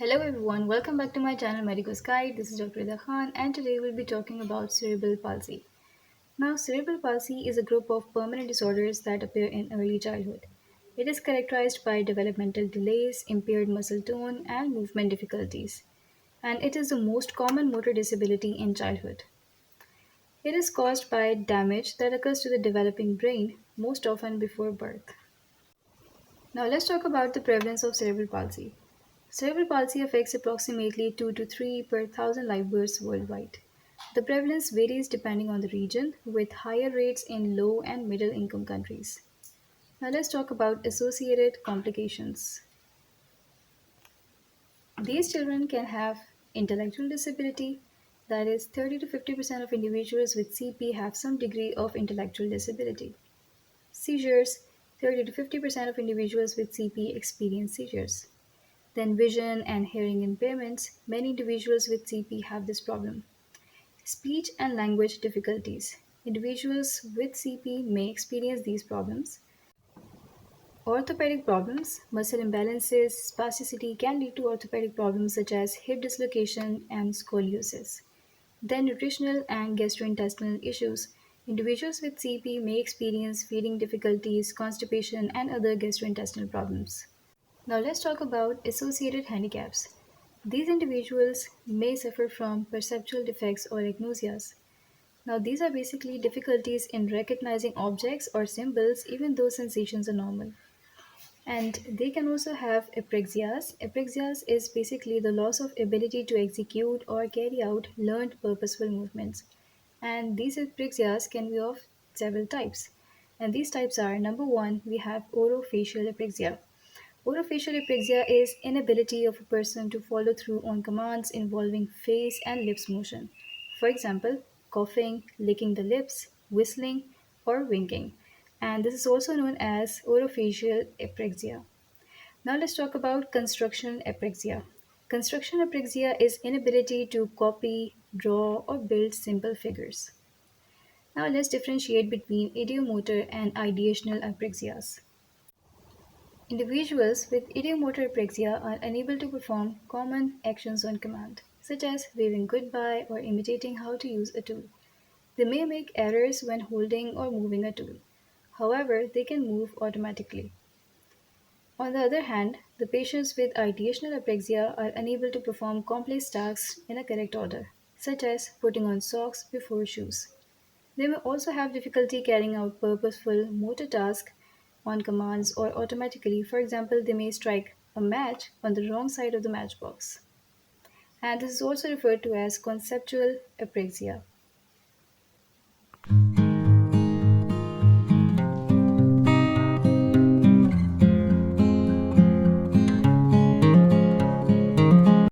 Hello everyone, welcome back to my channel Medico's Guide. This is Dr. Ida Khan and today we'll be talking about cerebral palsy. Now, cerebral palsy is a group of permanent disorders that appear in early childhood. It is characterized by developmental delays, impaired muscle tone, and movement difficulties. And it is the most common motor disability in childhood. It is caused by damage that occurs to the developing brain, most often before birth. Now, let's talk about the prevalence of cerebral palsy. Cerebral palsy affects approximately 2 to 3 per thousand live births worldwide. The prevalence varies depending on the region, with higher rates in low and middle income countries. Now, let's talk about associated complications. These children can have intellectual disability, that is, 30 to 50% of individuals with CP have some degree of intellectual disability. Seizures, 30 to 50% of individuals with CP experience seizures. Then vision and hearing impairments. Many individuals with CP have this problem. Speech and language difficulties. Individuals with CP may experience these problems. Orthopedic problems, muscle imbalances, spasticity can lead to orthopedic problems such as hip dislocation and scoliosis. Then nutritional and gastrointestinal issues. Individuals with CP may experience feeding difficulties, constipation, and other gastrointestinal problems. Now let's talk about associated handicaps. These individuals may suffer from perceptual defects or agnosias. Now these are basically difficulties in recognizing objects or symbols even though sensations are normal. And they can also have apraxias. Apraxias is basically the loss of ability to execute or carry out learned purposeful movements. And these apraxias can be of several types. And these types are number one, we have orofacial apraxia. Orofacial apraxia is inability of a person to follow through on commands involving face and lips motion. For example, coughing, licking the lips, whistling, or winking. And this is also known as orofacial apraxia. Now let's talk about construction apraxia. Construction apraxia is inability to copy, draw, or build simple figures. Now let's differentiate between ideomotor and ideational apraxias. Individuals with ideomotor apraxia are unable to perform common actions on command, such as waving goodbye or imitating how to use a tool. They may make errors when holding or moving a tool. However, they can move automatically. On the other hand, the patients with ideational apraxia are unable to perform complex tasks in a correct order, such as putting on socks before shoes. They may also have difficulty carrying out purposeful motor tasks on commands or automatically. For example, they may strike a match on the wrong side of the matchbox. And this is also referred to as conceptual apraxia.